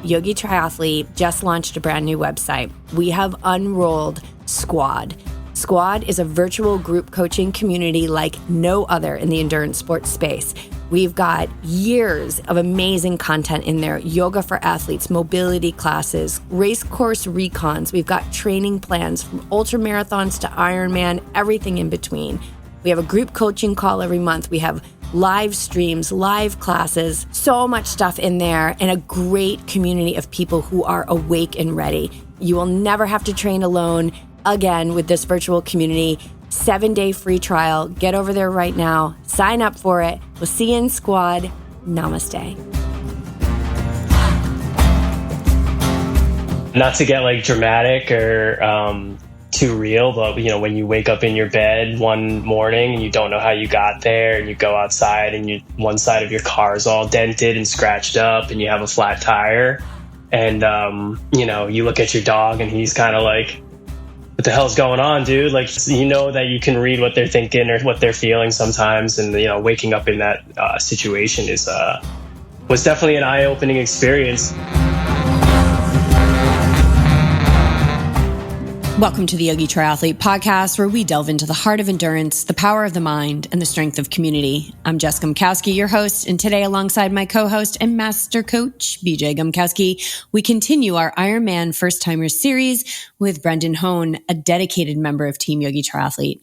YogiTriathlete just launched a brand new website. We have unrolled Squad. Squad is a virtual group coaching community like no other in the endurance sports space. We've got years of amazing content in there. Yoga for athletes, mobility classes, race course recons. We've got training plans from ultramarathons to Ironman, everything in between. We have a group coaching call every month. We have live streams, live classes, so much stuff in there, and a great community of people who are awake and ready. You will never have to train alone again with this virtual community. 7-day free trial. Get over there right now. Sign up for it. We'll see you in Squad. Namaste. Not to get like dramatic or too real, but when you wake up in your bed one morning and you don't know how you got there, and you go outside and one side of your car is all dented and scratched up and you have a flat tire, and you look at your dog and he's kind of like, what the hell's going on, dude? Like, that you can read what they're thinking or what they're feeling sometimes. And, waking up in that situation was definitely an eye-opening experience. Welcome to the Yogi Triathlete podcast, where we delve into the heart of endurance, the power of the mind, and the strength of community. I'm Jess Gumkowski, your host, and today, alongside my co-host and master coach, BJ Gumkowski, we continue our Ironman First-Timers series with Brendan Hoehn, a dedicated member of Team YogiTriathlete.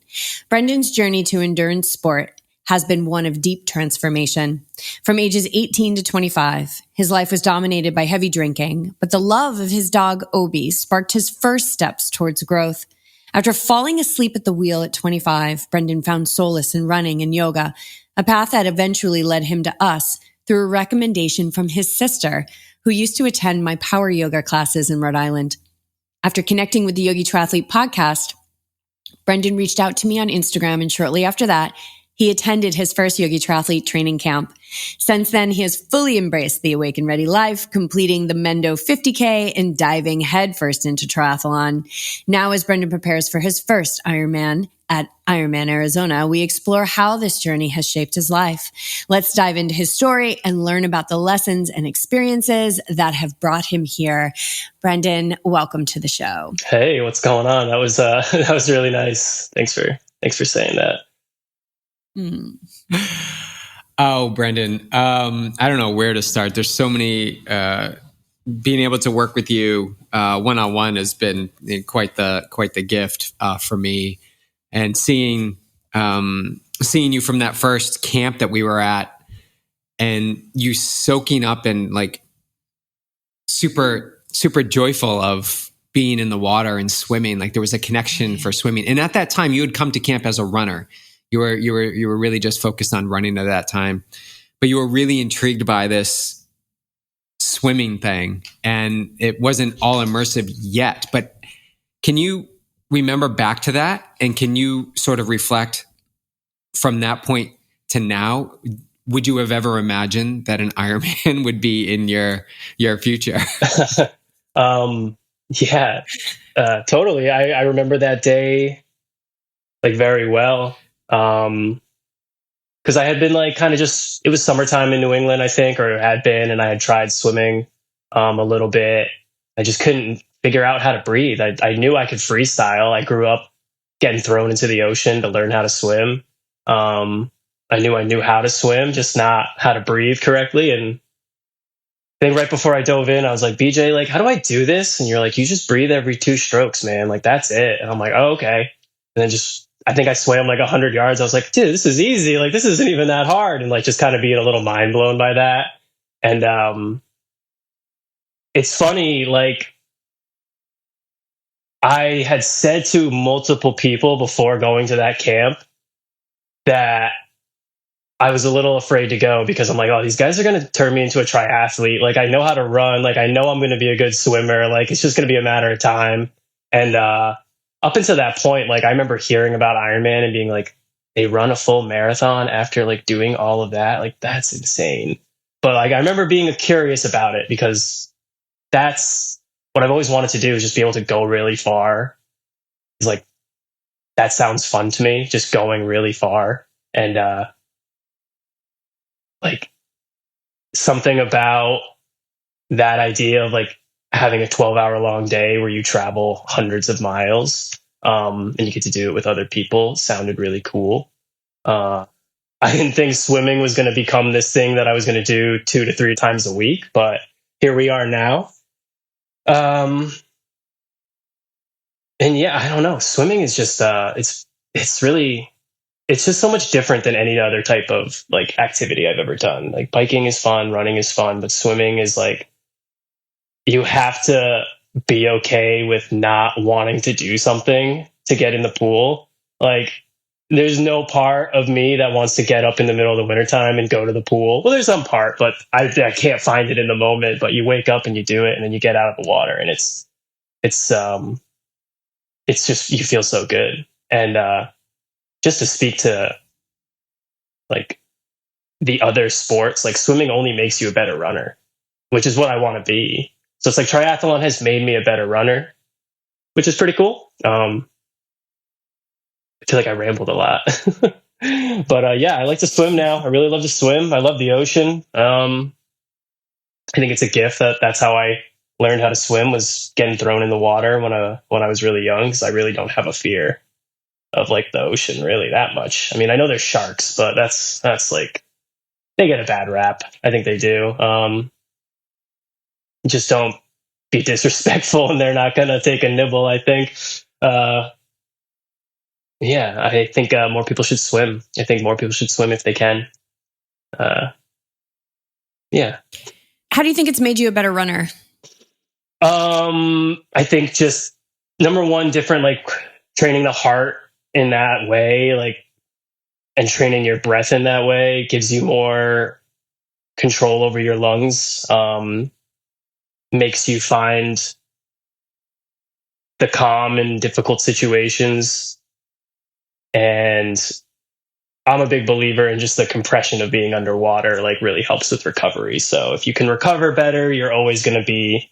Brendan's journey to endurance sport has been one of deep transformation. From ages 18 to 25, his life was dominated by heavy drinking, but the love of his dog, Obi, sparked his first steps towards growth. After falling asleep at the wheel at 25, Brendan found solace in running and yoga, a path that eventually led him to us through a recommendation from his sister, who used to attend my power yoga classes in Rhode Island. After connecting with the Yogi Triathlete podcast, Brendan reached out to me on Instagram, and shortly after that, he attended his first Yogi Triathlete training camp. Since then, he has fully embraced the Awake and Ready life, completing the Mendo 50K and diving headfirst into triathlon. Now, as Brendan prepares for his first Ironman at Ironman Arizona, we explore how this journey has shaped his life. Let's dive into his story and learn about the lessons and experiences that have brought him here. Brendan, welcome to the show. Hey, what's going on? That was really nice. Thanks for saying that. Oh, Brenden, I don't know where to start. There's so many. Being able to work with you one-on-one has been quite the gift for me, and seeing you from that first camp that we were at, and you soaking up and like super joyful of being in the water and swimming. Like there was a connection for swimming, and at that time you had come to camp as a runner. You were really just focused on running at that time, but you were really intrigued by this swimming thing, and it wasn't all immersive yet. But can you remember back to that, and can you sort of reflect from that point to now? Would you have ever imagined that an Ironman would be in your future? Yeah, totally. I remember that day like very well. Because I had been like kind of just, it was summertime in New England, I think, or had been, and I had tried swimming a little bit. I just couldn't figure out how to breathe. I knew I could freestyle. I grew up getting thrown into the ocean to learn how to swim. I knew how to swim, just not how to breathe correctly. And I think right before I dove in, I was like, BJ, like, how do I do this? And you're like, you just breathe every 2 strokes, man. Like, that's it. And I'm like, oh, okay. And then I think I swam like 100 yards. I was like, dude, this is easy. Like, this isn't even that hard. And like, just kind of being a little mind blown by that. And it's funny, like, I had said to multiple people before going to that camp that I was a little afraid to go, because I'm like, oh, these guys are going to turn me into a triathlete. Like, I know how to run. Like, I know I'm going to be a good swimmer. Like, it's just going to be a matter of time. And up until that point, like, I remember hearing about Ironman and being like, they run a full marathon after like doing all of that. Like, that's insane. But like, I remember being curious about it, because that's what I've always wanted to do, is just be able to go really far. It's like, that sounds fun to me, just going really far. And like, something about that idea of like having a 12-hour long day where you travel hundreds of miles, and you get to do it with other people sounded really cool. I didn't think swimming was going to become this thing that I was going to do 2 to 3 times a week, but here we are now. And yeah, I don't know. Swimming is just it's really, it's just so much different than any other type of like activity I've ever done. Like biking is fun, running is fun, but swimming is like, you have to be okay with not wanting to do something to get in the pool. Like, there's no part of me that wants to get up in the middle of the wintertime and go to the pool. Well, there's some part, but I can't find it in the moment. But you wake up and you do it, and then you get out of the water, and it's just, you feel so good. And just to speak to like the other sports, like swimming only makes you a better runner, which is what I want to be. So it's like triathlon has made me a better runner, which is pretty cool. I feel like I rambled a lot, but yeah, I like to swim now. I really love to swim. I love the ocean. I think it's a gift that's how I learned how to swim, was getting thrown in the water when I was really young, because I really don't have a fear of like the ocean really that much. I mean, I know there's sharks, but that's like, they get a bad rap. I think they do. Just don't be disrespectful, and they're not gonna take a nibble, I think. Yeah, I think more people should swim. I think more people should swim if they can. Yeah. How do you think it's made you a better runner? I think just number one, different, like training the heart in that way, like, and training your breath in that way gives you more control over your lungs. Makes you find the calm in difficult situations. And I'm a big believer in just the compression of being underwater, like really helps with recovery. So if you can recover better, you're always going to be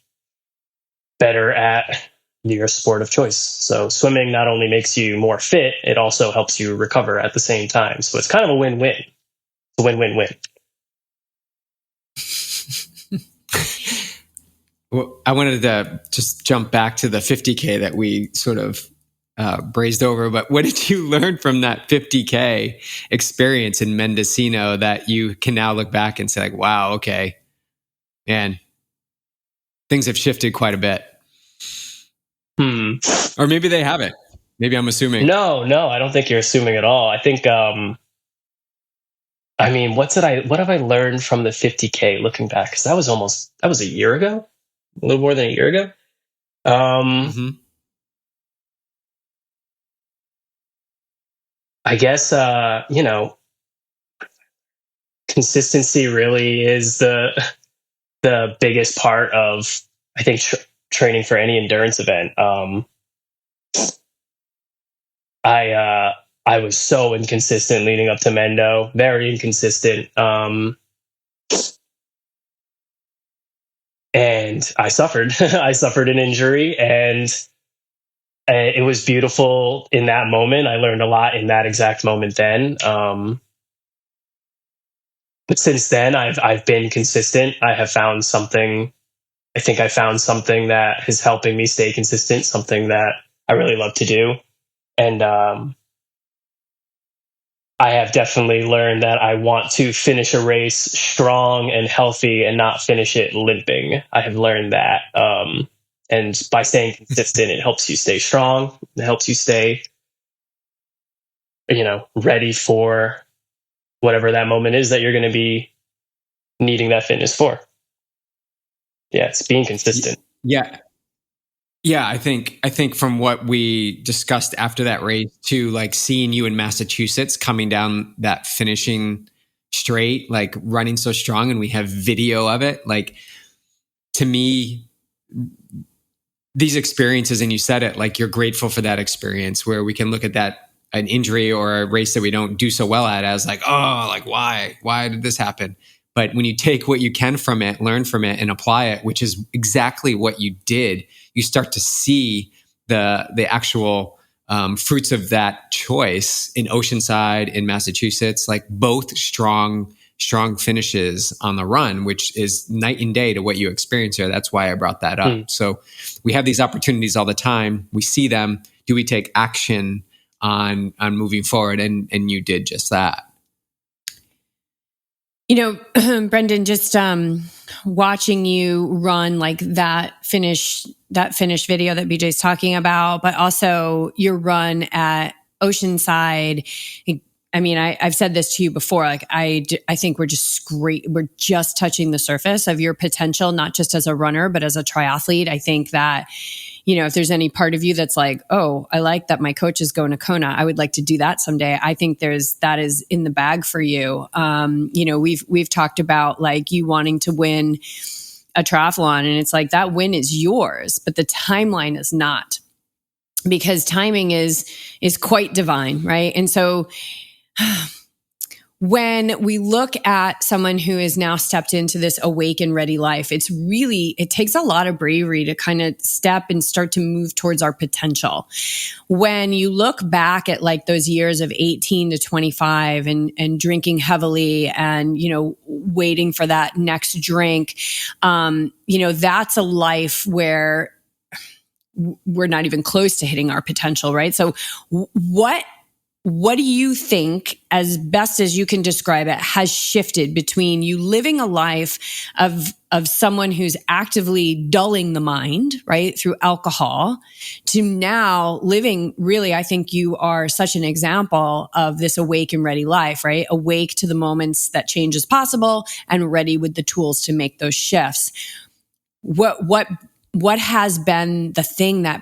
better at your sport of choice. So swimming not only makes you more fit, it also helps you recover at the same time. So it's kind of a win-win. It's a win-win-win. Well, I wanted to just jump back to the 50K that we sort of brazed over, but what did you learn from that 50K experience in Mendocino that you can now look back and say like, wow, okay, man, things have shifted quite a bit. Or maybe they haven't. Maybe I'm assuming. No, I don't think you're assuming at all. I think, I mean, what have I learned from the 50K looking back? Because that was a year ago, a little more than a year ago. I guess, consistency really is the biggest part of, I think, training for any endurance event. I was so inconsistent leading up to Mendo, very inconsistent. And I suffered. I suffered an injury, and it was beautiful in that moment. I learned a lot in that exact moment then. But since then, I've been consistent. I have found something. I think I found something that is helping me stay consistent, something that I really love to do. And I have definitely learned that I want to finish a race strong and healthy and not finish it limping. I have learned that. And by staying consistent, it helps you stay strong. It helps you stay, ready for whatever that moment is that you're going to be needing that fitness for. Yeah, it's being consistent. Yeah. I think from what we discussed after that race to like seeing you in Massachusetts coming down that finishing straight, like running so strong, and we have video of it. Like, to me, these experiences, and you said it, like, you're grateful for that experience where we can look at that, an injury or a race that we don't do so well at, as like, oh, like why did this happen? But when you take what you can from it, learn from it, and apply it, which is exactly what you did, you start to see the actual fruits of that choice in Oceanside, in Massachusetts, like both strong strong finishes on the run, which is night and day to what you experience here. That's why I brought that up. So we have these opportunities all the time. We see them. Do we take action on moving forward? And you did just that. You know, Brendan, just watching you run like that finish video that BJ's talking about, but also your run at Oceanside. I mean, I've said this to you before. Like, I think we're just touching the surface of your potential, not just as a runner, but as a triathlete. I think that, you know, if there's any part of you that's like, oh, I like that my coach is going to Kona, I would like to do that someday. I think that is in the bag for you. You know, we've talked about like you wanting to win a triathlon, and it's like that win is yours, but the timeline is not, because timing is quite divine, right? And so when we look at someone who has now stepped into this awake and ready life, it takes a lot of bravery to kind of step and start to move towards our potential. When you look back at like those years of 18 to 25 and drinking heavily and, you know, waiting for that next drink, you know, that's a life where we're not even close to hitting our potential, right? So what do you think, as best as you can describe it, has shifted between you living a life of someone who's actively dulling the mind, right, through alcohol, to now living, really, I think you are such an example of this awake and ready life, right? Awake to the moments that change is possible and ready with the tools to make those shifts. What has been the thing that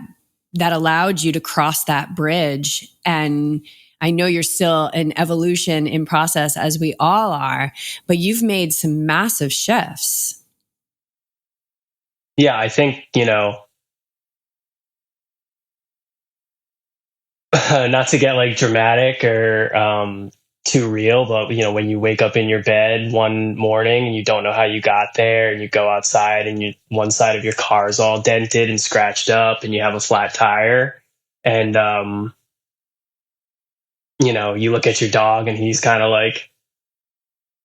allowed you to cross that bridge? And I know you're still in evolution in process, as we all are, but you've made some massive shifts. Yeah, I think, you know, not to get like dramatic or too real, but, you know, when you wake up in your bed one morning and you don't know how you got there, and you go outside and one side of your car is all dented and scratched up and you have a flat tire, and you know, you look at your dog and he's kind of like,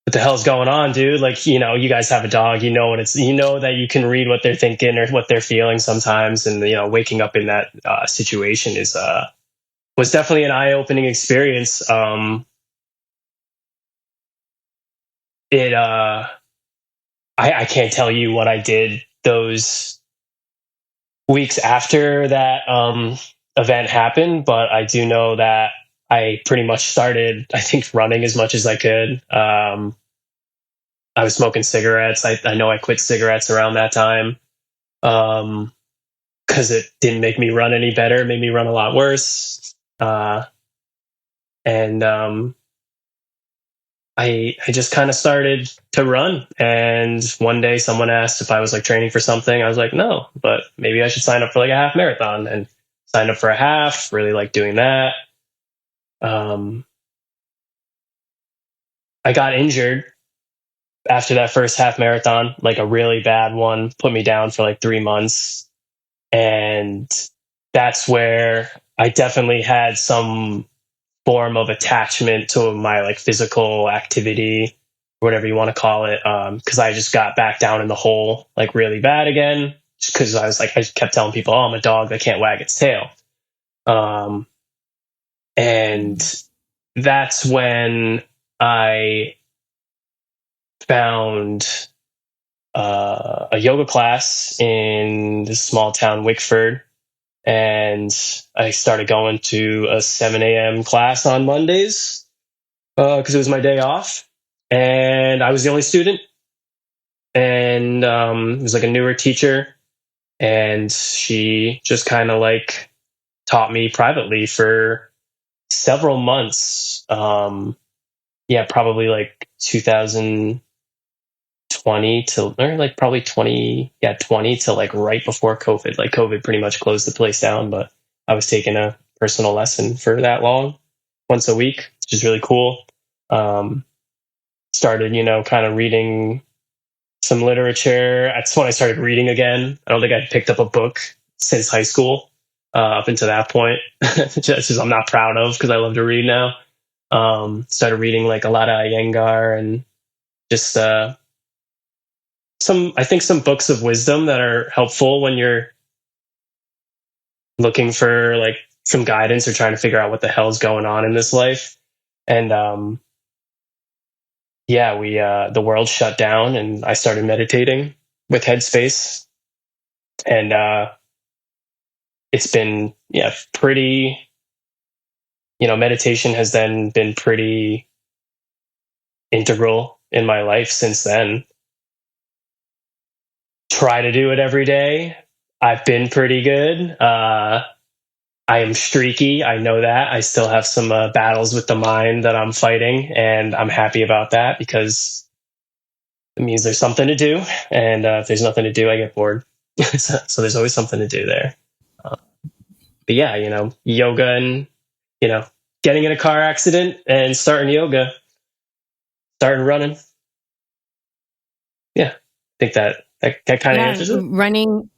what the hell's going on, dude? Like, you know, you guys have a dog, you know that you can read what they're thinking or what they're feeling sometimes. And, you know, waking up in that situation was definitely an eye-opening experience. I can't tell you what I did those weeks after that event happened, but I do know that I pretty much started, I think, running as much as I could. I was smoking cigarettes. I know I quit cigarettes around that time because it didn't make me run any better. It made me run a lot worse. And I just kind of started to run. And one day someone asked if I was like training for something. I was like, no, but maybe I should sign up for like a half marathon, and signed up for a half, really like doing that. I got injured after that first half marathon, like a really bad one, put me down for like 3 months. And that's where I definitely had some form of attachment to my like physical activity, whatever you want to call it. Cause I just got back down in the hole, like really bad again. Just cause I just kept telling people, oh, I'm a dog that can't wag its tail. And that's when I found a yoga class in this small town, Wickford. And I started going to a 7 a.m. class on Mondays because it was my day off. And I was the only student. And it was like a newer teacher. And she just kind of like taught me privately for several months. Probably like 2020 to, or like probably 20 to like right before COVID. Like COVID pretty much closed the place down, but I was taking a personal lesson for that long, once a week, which is really cool. Started, you know, kind of reading some literature. That's when I started reading again. I don't think I'd picked up a book since high school. Up until that point, just I'm not proud of, because I love to read now. Started reading like a lot of Iyengar and just I think some books of wisdom that are helpful when you're looking for like some guidance or trying to figure out what the hell's going on in this life. And the world shut down and I started meditating with Headspace. And it's been pretty, meditation has then been pretty integral in my life since then. Try to do it every day. I've been pretty good. I am streaky. I know that. I still have some battles with the mind that I'm fighting, and I'm happy about that because it means there's something to do. And if there's nothing to do, I get bored. So there's always something to do there. But yeah, yoga and, getting in a car accident and starting yoga, starting running. Yeah, I think that kind of answers it. Running.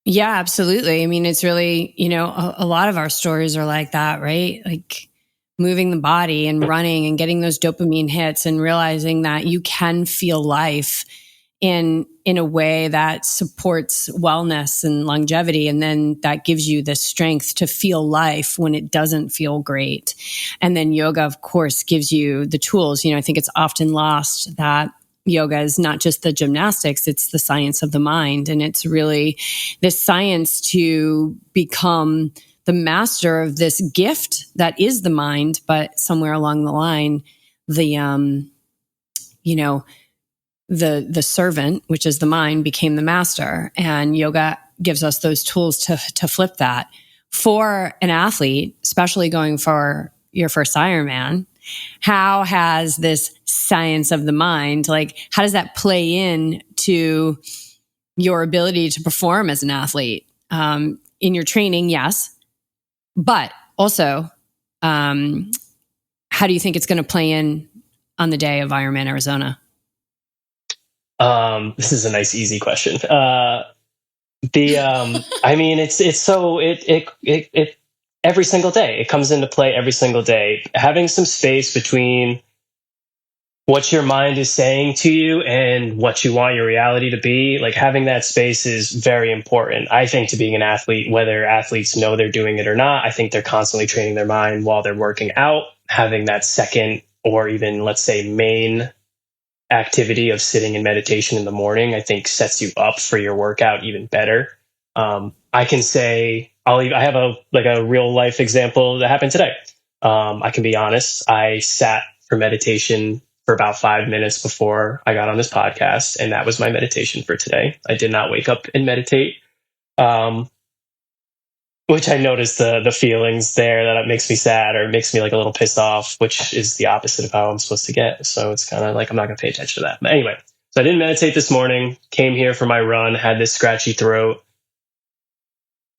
Yeah, absolutely. I mean, it's really, a lot of our stories are like that, right? Like moving the body and running and getting those dopamine hits and realizing that you can feel life in a way that supports wellness and longevity. And then that gives you the strength to feel life when it doesn't feel great. And then yoga, of course, gives you the tools. I think it's often lost that yoga is not just the gymnastics, it's the science of the mind. And it's really this science to become the master of this gift that is the mind. But somewhere along the line, the servant, which is the mind, became the master. And yoga gives us those tools to flip that. For an athlete, especially going for your first Ironman, how has this science of the mind, how does that play in to your ability to perform as an athlete? In your training, yes. But also, how do you think it's going to play in on the day of Ironman Arizona? This is a nice, easy question. I mean, it's so it every single day, it comes into play every single day. Having some space between what your mind is saying to you and what you want your reality to be, like having that space is very important. I think to being an athlete, whether athletes know they're doing it or not, I think they're constantly training their mind while they're working out. Having that second or even, let's say, main activity of sitting in meditation in the morning, I think sets you up for your workout even better. I can say I have a real life example that happened today. I can be honest. I sat for meditation for about 5 minutes before I got on this podcast, and that was my meditation for today. I did not wake up and meditate, which I noticed the feelings there that it makes me sad or it makes me like a little pissed off, which is the opposite of how I'm supposed to get. So it's kind of like I'm not going to pay attention to that. But anyway, so I didn't meditate this morning, came here for my run, had this scratchy throat.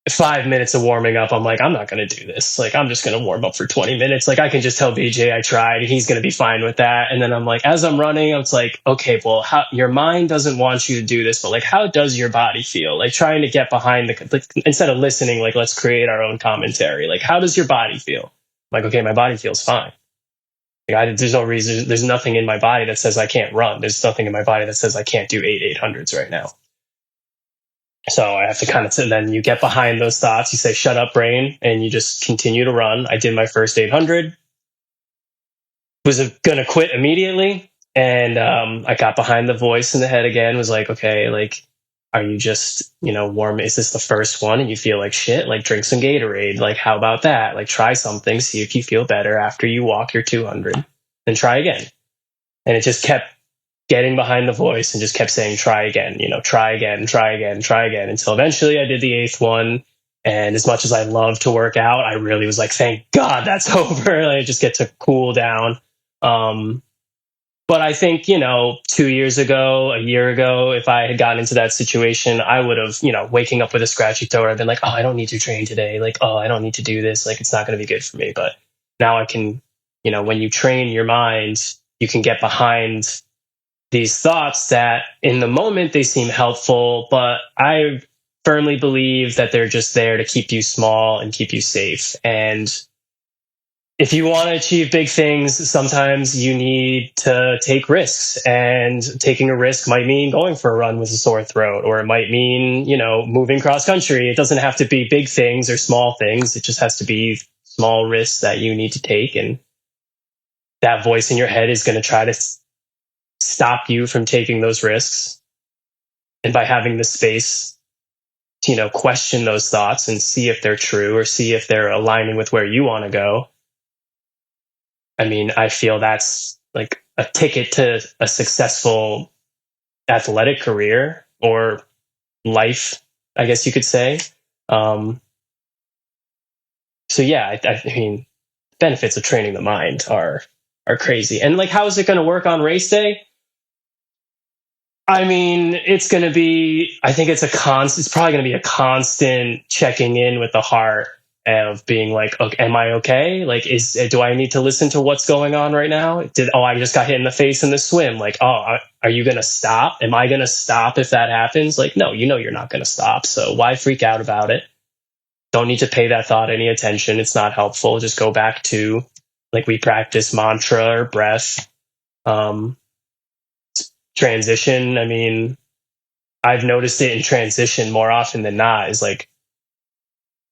5 minutes of warming up, I'm like, I'm not going to do this. Like, I'm just going to warm up for 20 minutes. Like, I can just tell BJ I tried. He's going to be fine with that. And then I'm like, as I'm running, it's like, okay, well, your mind doesn't want you to do this, but like, how does your body feel? Like, trying to get behind instead of listening, like, let's create our own commentary. Like, how does your body feel? I'm like, okay, my body feels fine. Like, there's no reason, there's nothing in my body that says I can't run. There's nothing in my body that says I can't do 800s right now. So I have to kind of, and then you get behind those thoughts. You say, shut up, brain, and you just continue to run. I did my first 800, was going to quit immediately. And I got behind the voice in the head again, was like, okay, like, are you just, warm? Is this the first one and you feel like shit? Like, drink some Gatorade. Like, how about that? Like, try something, see if you feel better after you walk your 200, then try again. And it just kept getting behind the voice and just kept saying, try again, try again, try again, try again, until eventually I did the 8th one. And as much as I love to work out, I really was like, thank God that's over. I just get to cool down. But I think, 2 years ago, a year ago, if I had gotten into that situation, I would have, waking up with a scratchy throat, I've been like, oh, I don't need to train today. Like, oh, I don't need to do this. Like, it's not going to be good for me. But now I can, when you train your mind, you can get behind these thoughts that in the moment they seem helpful, but I firmly believe that they're just there to keep you small and keep you safe. And if you want to achieve big things, sometimes you need to take risks, and taking a risk might mean going for a run with a sore throat, or it might mean, moving cross country. It doesn't have to be big things or small things. It just has to be small risks that you need to take. And that voice in your head is going to try to stop you from taking those risks. And by having the space to, question those thoughts and see if they're true or see if they're aligning with where you want to go, I mean, I feel that's like a ticket to a successful athletic career or life, I guess you could say. So yeah, I mean, benefits of training the mind are crazy. And like, how is it going to work on race day? I mean, it's going to be, I think it's probably going to be a constant checking in with the heart of being like, okay, am I okay? Like, do I need to listen to what's going on right now? I just got hit in the face in the swim. Like, are you going to stop? Am I going to stop if that happens? Like, no, you're not going to stop. So why freak out about it? Don't need to pay that thought any attention. It's not helpful. Just go back to, like, we practice mantra or breath. Transition. I mean, I've noticed it in transition more often than not, is like,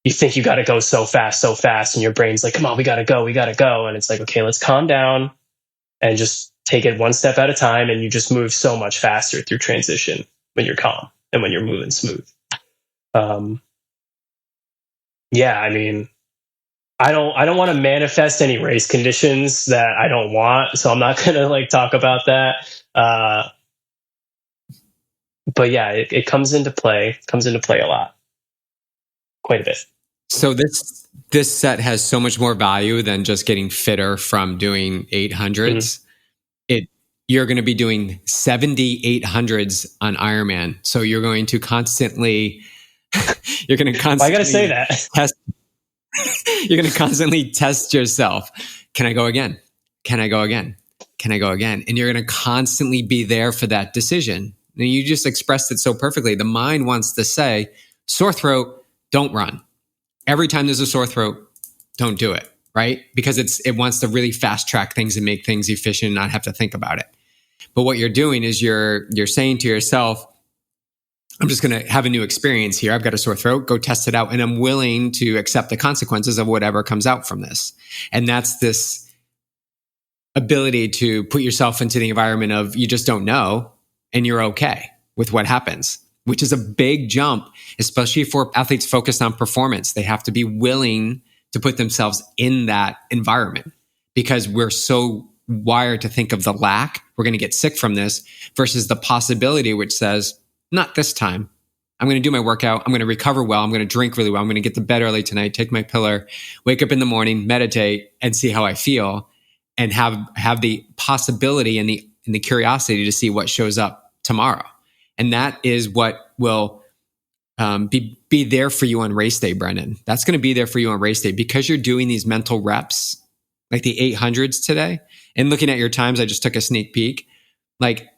you think you got to go so fast, and your brain's like, come on, we got to go. And it's like, okay, let's calm down and just take it one step at a time. And you just move so much faster through transition when you're calm and when you're moving smooth. Yeah, I mean, I don't want to manifest any race conditions that I don't want. So I'm not going to like talk about that. But yeah, it comes into play. It comes into play a lot, quite a bit. So this set has so much more value than just getting fitter from doing 800s. You're going to be doing 70 800s on Ironman. So you're going to constantly. You're going to constantly. I got to say that. You're going to constantly test yourself. Can I go again? Can I go again? Can I go again? And you're going to constantly be there for that decision. And you just expressed it so perfectly. The mind wants to say, sore throat, don't run. Every time there's a sore throat, don't do it, right? Because it wants to really fast track things and make things efficient and not have to think about it. But what you're doing is you're saying to yourself, I'm just going to have a new experience here. I've got a sore throat, go test it out. And I'm willing to accept the consequences of whatever comes out from this. And that's this ability to put yourself into the environment of you just don't know and you're okay with what happens, which is a big jump, especially for athletes focused on performance. They have to be willing to put themselves in that environment because we're so wired to think of the lack. We're going to get sick from this versus the possibility, which says, not this time. I'm going to do my workout. I'm going to recover well. I'm going to drink really well. I'm going to get to bed early tonight, take my pillar, wake up in the morning, meditate, and see how I feel, and have the possibility and the curiosity to see what shows up tomorrow. And that is what will be there for you on race day, Brenden. That's going to be there for you on race day because you're doing these mental reps, like the 800s today. And looking at your times, I just took a sneak peek, like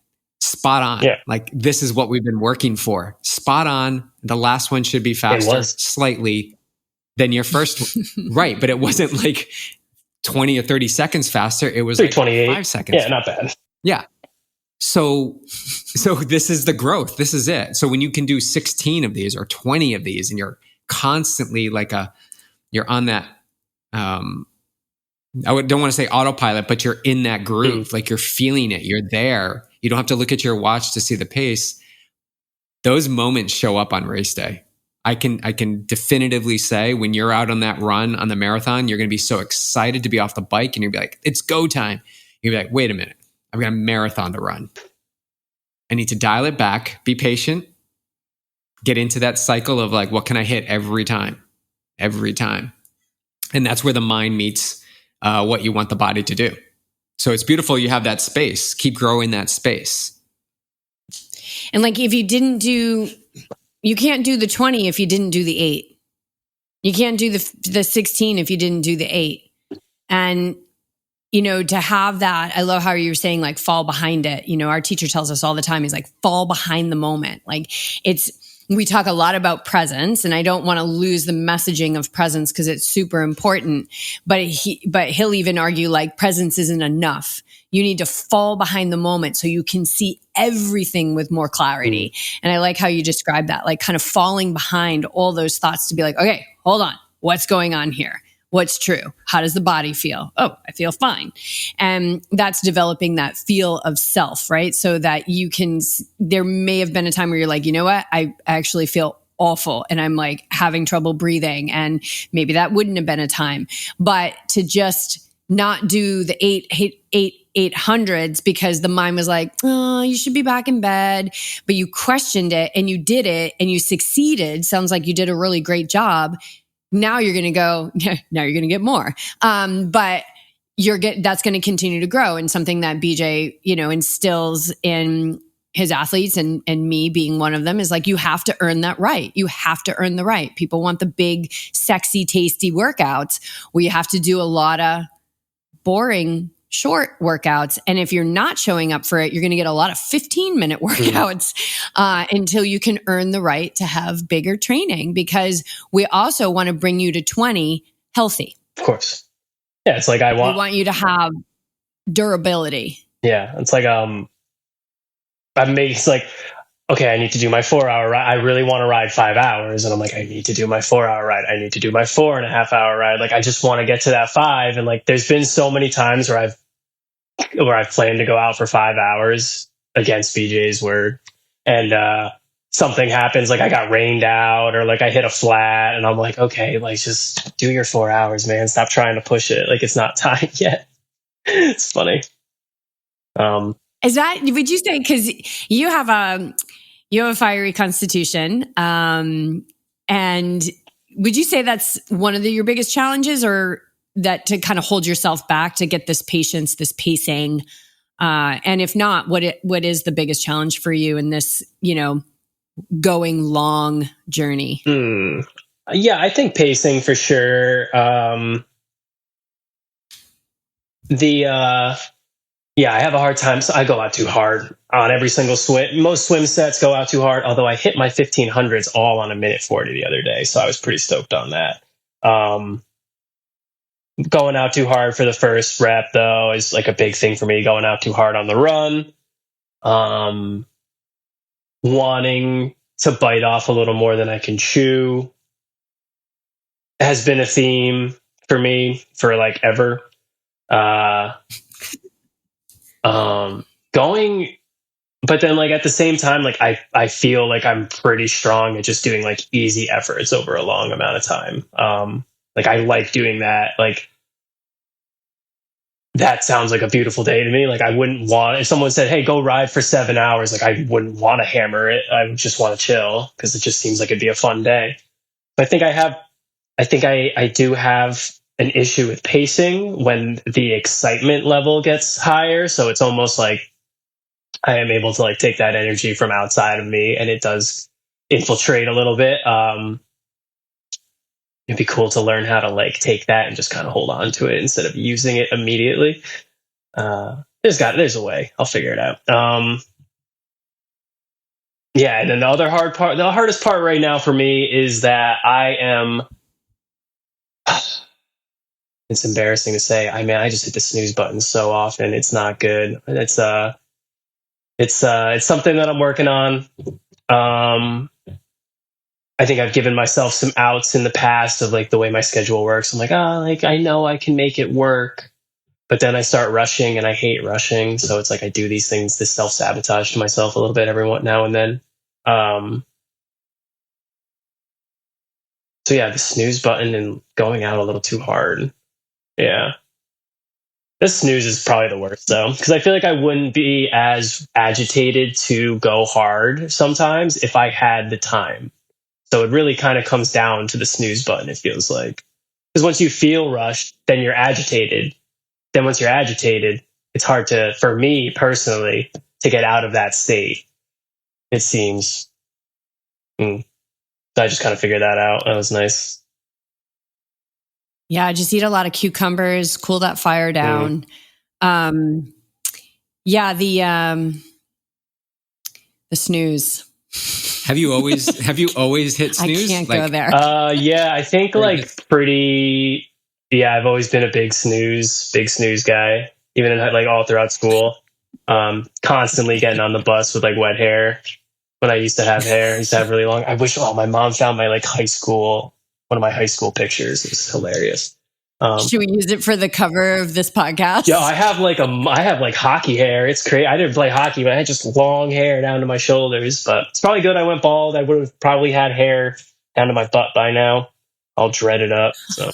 spot on. Yeah. Like this is what we've been working for. Spot on. The last one should be faster slightly than your first one. Right. But it wasn't like 20 or 30 seconds faster. It was like 5 seconds. Yeah, not bad. Yeah. So this is the growth. This is it. So when you can do 16 of these or 20 of these and you're constantly you're on that, don't want to say autopilot, but you're in that groove, like you're feeling it. You're there. You don't have to look at your watch to see the pace. Those moments show up on race day. I can definitively say when you're out on that run on the marathon, you're going to be so excited to be off the bike and you'll be like, it's go time. You'll be like, wait a minute. I've got a marathon to run. I need to dial it back, be patient, get into that cycle of like, what can I hit every time? And that's where the mind meets what you want the body to do. So it's beautiful you have that space. Keep growing that space. And like if you can't do the 20 if you didn't do the 8. You can't do the 16 if you didn't do the 8. And to have that, I love how you were saying like fall behind it. Our teacher tells us all the time, he's like, fall behind the moment. Like we talk a lot about presence, and I don't want to lose the messaging of presence because it's super important. But he'll even argue like presence isn't enough. You need to fall behind the moment so you can see everything with more clarity. And I like how you describe that, like kind of falling behind all those thoughts to be like, okay, hold on. What's going on here? What's true? How does the body feel? Oh, I feel fine. And that's developing that feel of self, right? So that you can, there may have been a time where you're like, you know what? I actually feel awful and I'm like having trouble breathing. And maybe that wouldn't have been a time, but to just not do the 800s because the mind was like, oh, you should be back in bed, but you questioned it and you did it and you succeeded. Sounds like you did a really great job. Now you're going to go, now you're going to get more. But that's going to continue to grow. And something that BJ, instills in his athletes and me being one of them is like, you have to earn that right. You have to earn the right. People want the big, sexy, tasty workouts where you have to do a lot of boring, short workouts. And if you're not showing up for it, you're going to get a lot of 15-minute workouts until you can earn the right to have bigger training, because we also want to bring you to 20 healthy. Of course. Yeah. It's like, we want you to have durability. Yeah. It's like, it's like, okay, I need to do my 4-hour ride. I really want to ride 5 hours. And I'm like, I need to do my 4-hour ride. I need to do my 4.5-hour ride. Like, I just want to get to that 5. And like, there's been so many times where I've planned to go out for 5 hours against BJ's word. And, something happens, like I got rained out or like I hit a flat and I'm like, okay, like just do your 4 hours, man. Stop trying to push it. Like it's not time yet. It's funny. Is that, would you say, because you have a fiery constitution, and would you say that's one of your biggest challenges, or that to kind of hold yourself back to get this patience, this pacing? And if not, what is the biggest challenge for you in this, going long journey? Yeah, I think pacing for sure. Yeah, I have a hard time. So I go out too hard on every single swim. Most swim sets go out too hard, although I hit my 1500s all on a minute 40 the other day. So I was pretty stoked on that. Going out too hard for the first rep, though, is like a big thing for me. Going out too hard on the run. Wanting to bite off a little more than I can chew has been a theme for me for like ever. Going, but then like at the same time, like I feel like I'm pretty strong at just doing like easy efforts over a long amount of time. Like I like doing that. Like that sounds like a beautiful day to me. Like I wouldn't want, if someone said, hey, go ride for 7 hours, like I wouldn't want to hammer it. I would just want to chill because it just seems like it'd be a fun day. But I think I do have an issue with pacing when the excitement level gets higher. So it's almost like I am able to like take that energy from outside of me and it does infiltrate a little bit. It'd be cool to learn how to like take that and just kind of hold on to it instead of using it immediately. There's a way. I'll figure it out. Yeah. And then the hardest part right now for me is that it's embarrassing to say, I just hit the snooze button so often. It's not good. It's something that I'm working on. I think I've given myself some outs in the past of like the way my schedule works. I'm like, I know I can make it work, but then I start rushing and I hate rushing. So it's like, I do these things, this self-sabotage to myself a little bit every now and then. So yeah, the snooze button and going out a little too hard. Yeah. This snooze is probably the worst though, because I feel like I wouldn't be as agitated to go hard sometimes if I had the time. So it really kind of comes down to the snooze button, it feels like. Because once you feel rushed, then you're agitated. Then once you're agitated, it's hard for me personally, to get out of that state, it seems. So I just kind of figured that out. That was nice. Yeah, just eat a lot of cucumbers, cool that fire down. Yeah, the snooze. Have you always hit snooze? I can't go there. Yeah, I think like pretty. Yeah, I've always been a big snooze guy. Even in like all throughout school, constantly getting on the bus with like wet hair. When I used to have hair, I used to have really long. I wish. Oh, my mom found my like one of my high school pictures. It was hilarious. Should we use it for the cover of this podcast? Yeah, I have like hockey hair. It's crazy. I didn't play hockey, but I had just long hair down to my shoulders. But it's probably good I went bald. I would have probably had hair down to my butt by now, all dreaded up. So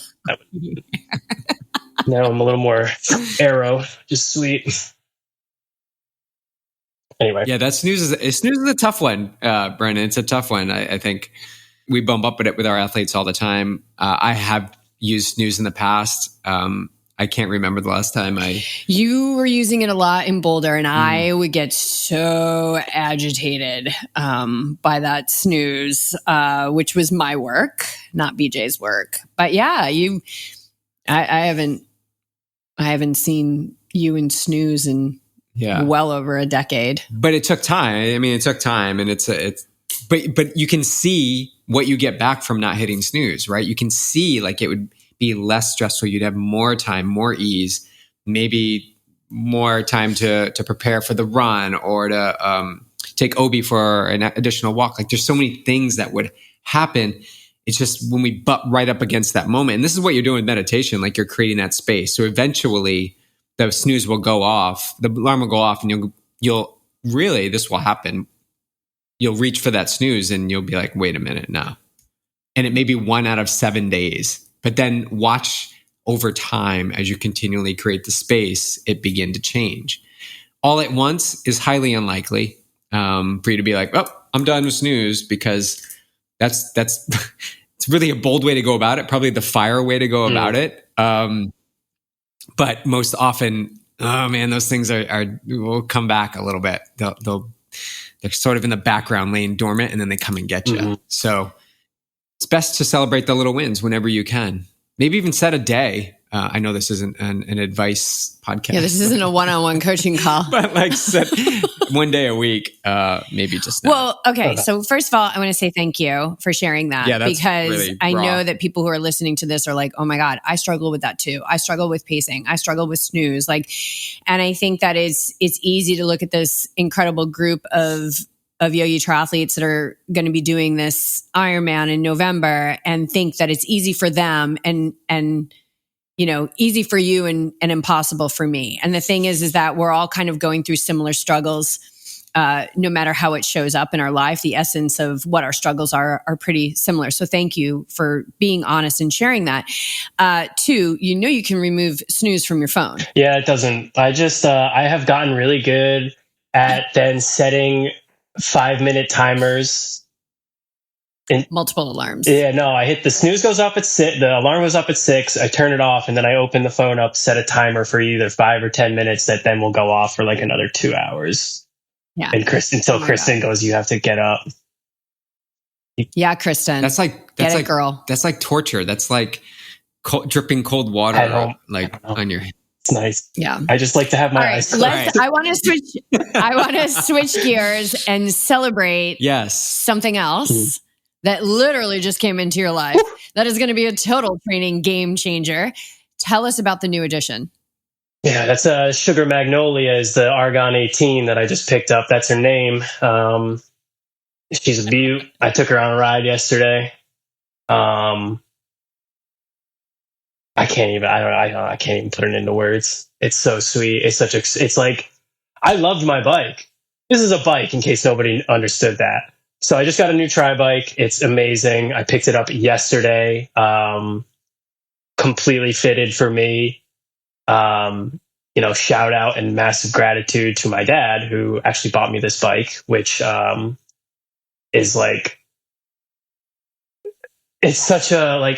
now I'm a little more arrow, just sweet. Anyway, yeah, that snooze is a tough one, Brenden. It's a tough one. I think we bump up with our athletes all the time. I have used snooze in the past. I can't remember the last time You were using it a lot in Boulder, and I would get so agitated by that snooze, which was my work, not BJ's work. But yeah, I haven't seen you in snooze in well over a decade. But it took time. I mean, it took time, and but you can see what you get back from not hitting snooze, right? You can see like it would be less stressful. You'd have more time, more ease, maybe more time to prepare for the run or to take Obi for an additional walk. Like there's so many things that would happen. It's just when we butt right up against that moment, and this is what you're doing with meditation, like you're creating that space. So eventually the snooze will go off, the alarm will go off, and you'll really, this will happen. You'll reach for that snooze and you'll be like, wait a minute, no. And it may be 1 out of 7 days. But then watch over time as you continually create the space, it begin to change. All at once is highly unlikely for you to be like, oh, I'm done with snooze, because that's it's really a bold way to go about it, probably the fire way to go about it. But most often, oh man, those things will come back a little bit. They're sort of in the background, laying dormant, and then they come and get you. So it's best to celebrate the little wins whenever you can. Maybe even set a day. I know this isn't an advice podcast. Yeah, this isn't a one-on-one coaching call. But like set 1 day a week, maybe just now. Well, okay. So first of all, I want to say thank you for sharing that, because really I raw. know that people who are listening to this are like, oh my God, I struggle with that too. I struggle with pacing. I struggle with snooze. And I think that it's easy to look at this incredible group of yogi triathletes that are going to be doing this Ironman in November and think that it's easy for them and easy for you and impossible for me. And the thing is that we're all kind of going through similar struggles, no matter how it shows up in our life. The essence of what our struggles are pretty similar. So thank you for being honest and sharing that. Two, you can remove snooze from your phone. Yeah, it doesn't. I just, I have gotten really good at then setting 5-minute timers. Multiple alarms. Yeah, no, I hit the snooze goes off at 6. The alarm goes up at 6. I turn it off, and then I open the phone up, set a timer for either 5 or 10 minutes that then will go off for like another 2 hours. Yeah. And Kristen goes, you have to get up. Yeah, Kristen. That's like girl. That's like torture. That's like dripping cold water on your head. It's nice. Yeah. I just like to have my eyes closed. I want to switch gears and celebrate something else that literally just came into your life. That is going to be a total training game changer. Tell us about the new addition. Yeah, that's Sugar Magnolia is the Argon 18 that I just picked up. That's her name. She's a beaut. I took her on a ride yesterday. I can't even put it into words. It's so sweet. It's like, I loved my bike. This is a bike, in case nobody understood that. So I just got a new tri bike. It's amazing. I picked it up yesterday. Completely fitted for me. Shout out and massive gratitude to my dad, who actually bought me this bike, which is like, it's such a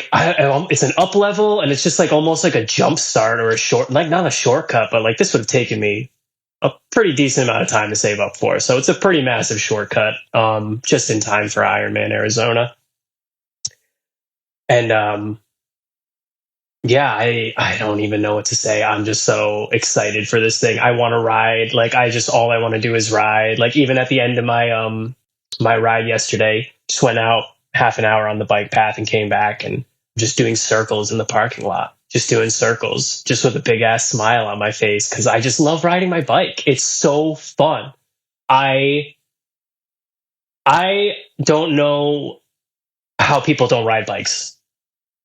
it's an up level, and it's just like almost like a jump start or not a shortcut, but like this would have taken me a pretty decent amount of time to save up for. So it's a pretty massive shortcut, just in time for Ironman Arizona. And I don't even know what to say. I'm just so excited for this thing. I want to ride. All I want to do is ride. Like even at the end of my my ride yesterday, just went out half an hour on the bike path and came back and just doing circles in the parking lot, just doing circles, just with a big ass smile on my face. Cause I just love riding my bike. It's so fun. I don't know how people don't ride bikes.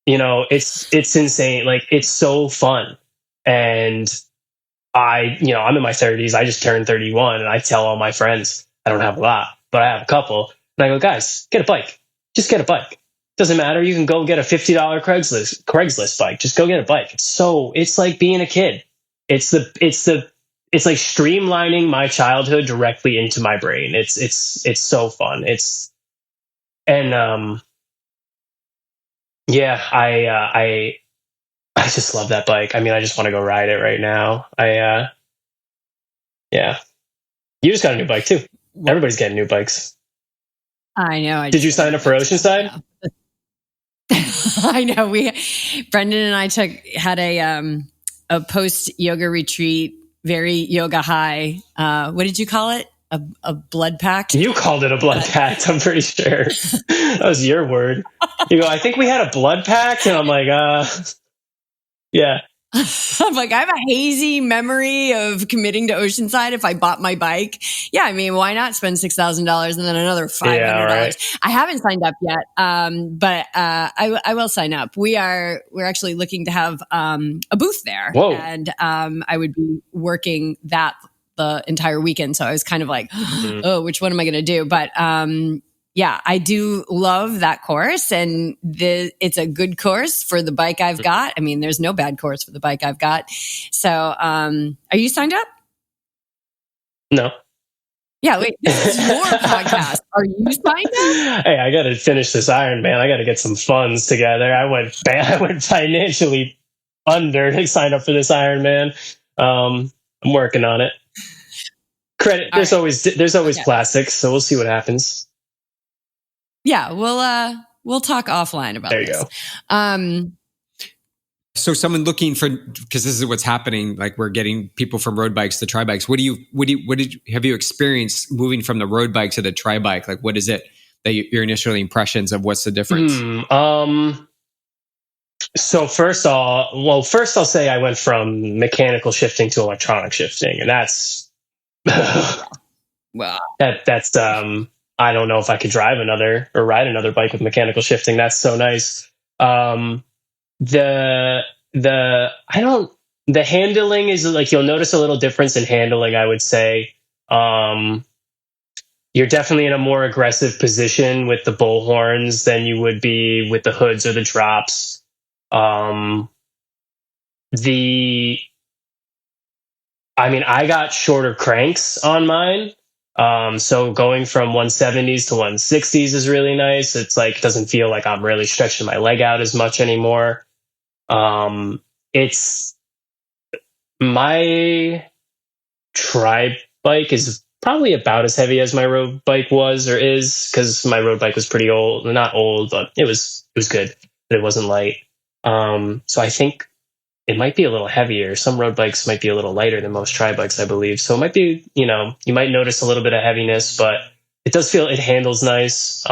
You know, it's insane. Like, it's so fun. And I'm in my 30s. I just turned 31, and I tell all my friends, I don't have a lot, but I have a couple. And I go, guys, get a bike. Just get a bike. Doesn't matter. You can go get a $50 Craigslist bike. Just go get a bike. It's like being a kid. It's like streamlining my childhood directly into my brain. It's so fun. I just love that bike. I mean, I just want to go ride it right now. Yeah. You just got a new bike too. Everybody's getting new bikes. I know. Did you sign up for Oceanside? I know. Brenden and I had a post yoga retreat, very yoga high. What did you call it? A blood pact? You called it a blood pact, I'm pretty sure. That was your word. You go, I think we had a blood pact. And I'm like, yeah. I'm like, I have a hazy memory of committing to Oceanside if I bought my bike. Yeah, I mean, why not spend $6,000 and then another $500? Yeah, right. I haven't signed up yet, but I will sign up. We're actually looking to have a booth there. Whoa. And I would be working that the entire weekend. So I was kind of like, oh, which one am I going to do? But yeah, I do love that course, and it's a good course for the bike I've got. I mean, there's no bad course for the bike I've got. So, are you signed up? No. Yeah, wait, this is your podcast. Are you signed up? Hey, I got to finish this Ironman. I got to get some funds together. I went financially under to sign up for this Ironman. I'm working on it. Credit. There's always plastics, so we'll see what happens. Yeah, we'll talk offline about this. There you go. So someone looking for, because this is what's happening, like we're getting people from road bikes to tri bikes. Have you experienced moving from the road bike to the tri bike? Like, what is it that your initial impressions of what's the difference? So first I'll say I went from mechanical shifting to electronic shifting, and that's, well, that's I don't know if I could ride another bike with mechanical shifting. That's so nice. The handling is like, you'll notice a little difference in handling, I would say. You're definitely in a more aggressive position with the bull horns than you would be with the hoods or the drops. I got shorter cranks on mine. So going from 170s to 160s is really nice. It's like, it doesn't feel like I'm really stretching my leg out as much anymore. It's my tri bike is probably about as heavy as my road bike was or is, because my road bike was pretty old. Not old, but it was good, but it wasn't light. So I think it might be a little heavier. Some road bikes might be a little lighter than most tri bikes, I believe. So it might be, you might notice a little bit of heaviness, but it does feel, it handles nice.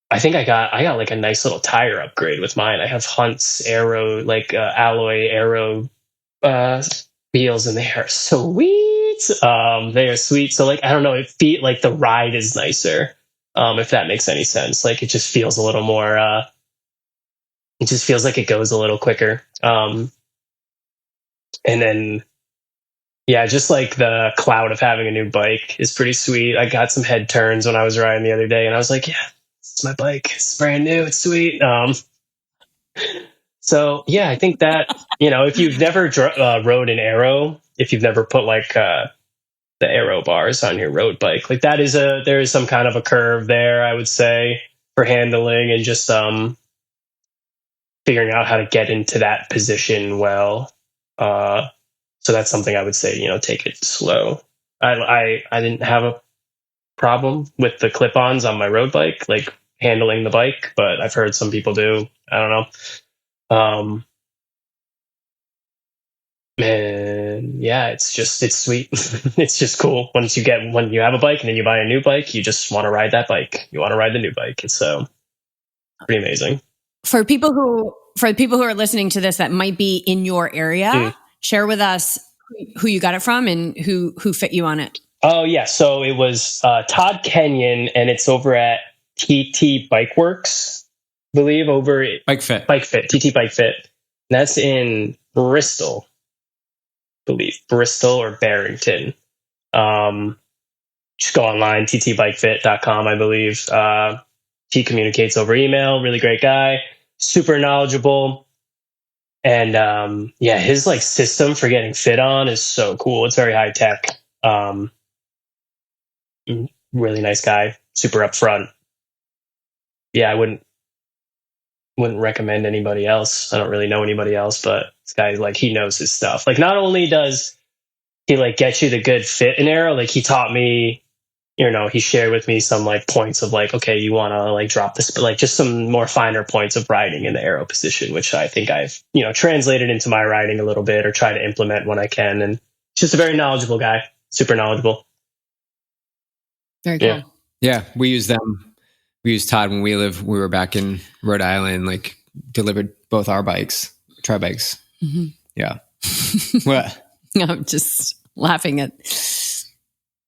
I think I got like a nice little tire upgrade with mine. I have Hunt's Aero, like alloy Aero wheels, and they are sweet. They are sweet. So like, I don't know, it feels like the ride is nicer. If that makes any sense. Like, it just feels a little more, it just feels like it goes a little quicker. And then, yeah, just like the cloud of having a new bike is pretty sweet. I got some head turns when I was riding the other day, and I was like, yeah, this is my bike. It's brand new. It's sweet. So yeah, I think that, if you've never rode an Aero, if you've never put like the Aero bars on your road bike, like there is some kind of a curve there, I would say, for handling and just figuring out how to get into that position well. So that's something I would say, take it slow. I didn't have a problem with the clip-ons on my road bike, like handling the bike, but I've heard some people do. I don't know. Man, yeah, it's sweet. It's just cool. When you have a bike and then you buy a new bike, you just want to ride that bike. You want to ride the new bike. It's pretty amazing. For people who are listening to this that might be in your area, share with us who you got it from and who fit you on it. Oh yeah, so it was Todd Kenyon, and it's over at TT Bike Works, I believe, over at Bike Fit, TT Bike Fit. And that's in Bristol, I believe, Bristol or Barrington. Just go online, ttbikefit.com, I believe. He communicates over email. Really great guy, super knowledgeable. And yeah, his like system for getting fit on is so cool. It's very high tech. Really nice guy, super upfront. Yeah, I wouldn't recommend anybody else. I don't really know anybody else, but this guy, like, he knows his stuff. Like, not only does he like get you the good fit in aero, like he taught me, he shared with me some like points of like, okay, you want to like drop this, but like just some more finer points of riding in the aero position, which I think I've, translated into my riding a little bit or try to implement when I can. And just a very knowledgeable guy, super knowledgeable. Very cool. Yeah, we use them. We used Todd when we were back in Rhode Island, like delivered both our bikes, tri bikes. Mm-hmm. Yeah. What? I'm just laughing at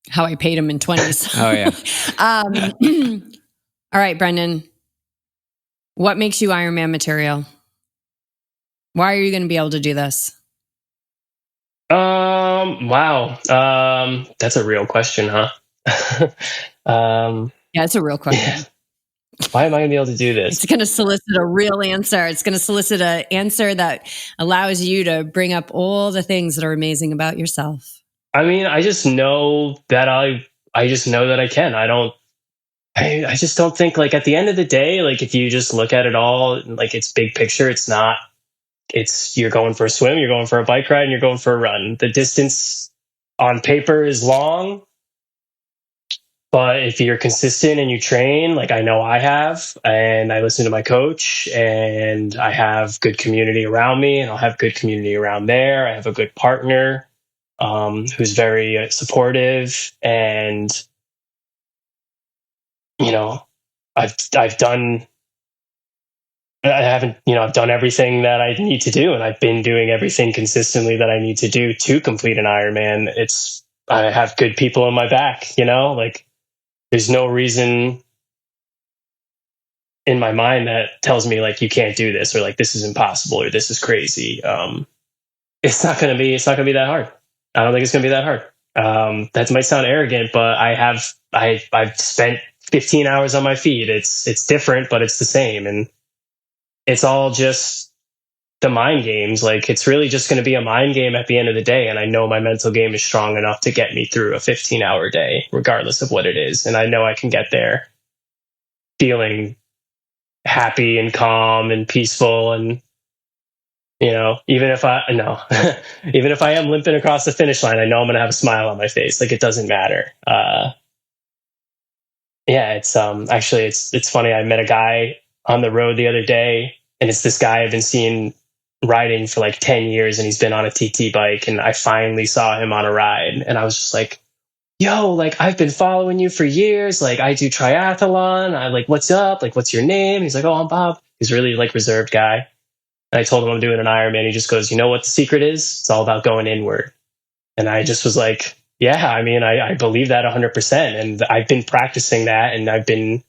how I paid him in 20s. Oh yeah. All right, Brenden, what makes you Ironman material? Why are you going to be able to do this? Wow. That's a real question, huh? Yeah, it's a real question. Yeah. Why am I going to be able to do this? It's going to solicit a real answer. It's going to solicit an answer that allows you to bring up all the things that are amazing about yourself. I mean, I just know that I just know that I can. I just don't think, like, at the end of the day, like, if you just look at it all, like, it's big picture, you're going for a swim, you're going for a bike ride, and you're going for a run. The distance on paper is long, but if you're consistent and you train, like I know I have, and I listen to my coach, and I have good community around me, and I'll have good community around there. I have a good partner who's very supportive, and I've done everything that I need to do, and I've been doing everything consistently that I need to do to complete an Ironman. I have good people in my back, like there's no reason in my mind that tells me like, you can't do this, or like, this is impossible, or this is crazy. It's not going to be that hard. I don't think it's going to be that hard. That might sound arrogant, but I've spent 15 hours on my feet. It's different, but it's the same. And it's all just the mind games. Like, it's really just going to be a mind game at the end of the day. And I know my mental game is strong enough to get me through a 15-hour day, regardless of what it is. And I know I can get there feeling happy and calm and peaceful. And, even if I am limping across the finish line, I know I'm going to have a smile on my face. Like, it doesn't matter. Yeah, it's actually, it's funny. I met a guy on the road the other day, and it's this guy I've been seeing riding for like 10 years, and he's been on a TT bike, and I finally saw him on a ride, and I was just like, yo, like, I've been following you for years. Like, I do triathlon. I like, what's up? Like, what's your name? He's like, oh, I'm Bob. He's a really like reserved guy. And I told him I'm doing an Ironman. He just goes, you know what the secret is? It's all about going inward. And I just was like, yeah, I mean, I believe that 100%. And I've been practicing that, and I've been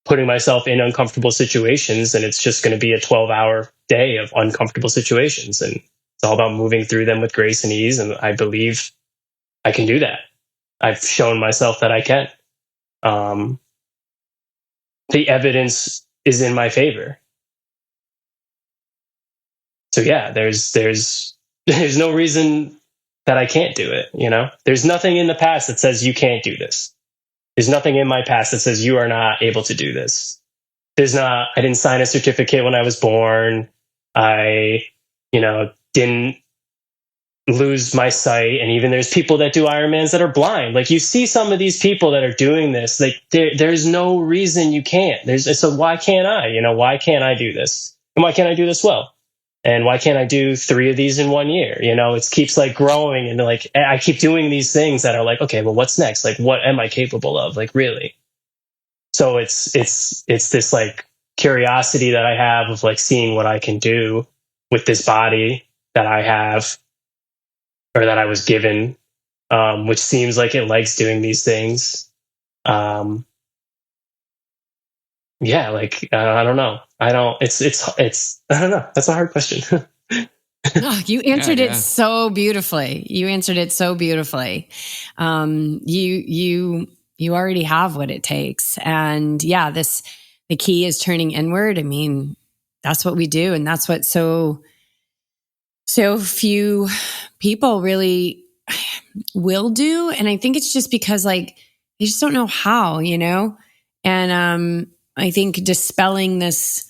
putting myself in uncomfortable situations, and it's just going to be a 12-hour day of uncomfortable situations. And it's all about moving through them with grace and ease. And I believe I can do that. I've shown myself that I can. The evidence is in my favor. So yeah, there's no reason that I can't do it. There's nothing in the past that says you can't do this. There's nothing in my past that says you are not able to do this. I didn't sign a certificate when I was born. I, didn't lose my sight. And even there's people that do Ironmans that are blind. Like, you see some of these people that are doing this, like there's no reason you can't. So why can't I? Why can't I do this? And why can't I do this well? And why can't I do 3 of these in 1 year? It keeps like growing, and like I keep doing these things that are like, okay, well, what's next? Like, what am I capable of? Like, really? So it's this like curiosity that I have of like seeing what I can do with this body that I have, or that I was given, which seems like it likes doing these things. Yeah, like I don't know. I don't. It's. I don't know. That's a hard question. Oh, you answered it so beautifully. You answered it so beautifully. You already have what it takes, and yeah, the key is turning inward. I mean, that's what we do, and that's what so few people really will do. And I think it's just because like they just don't know how, And I think dispelling this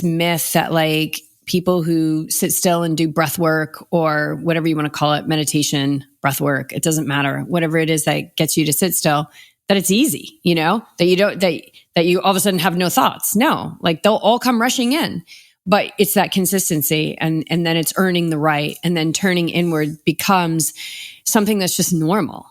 myth that like people who sit still and do breath work, or whatever you want to call it, meditation, breath work, it doesn't matter, whatever it is that gets you to sit still, that it's easy, that you don't, that you all of a sudden have no thoughts. No, like they'll all come rushing in, but it's that consistency, and then it's earning the right, and then turning inward becomes something that's just normal.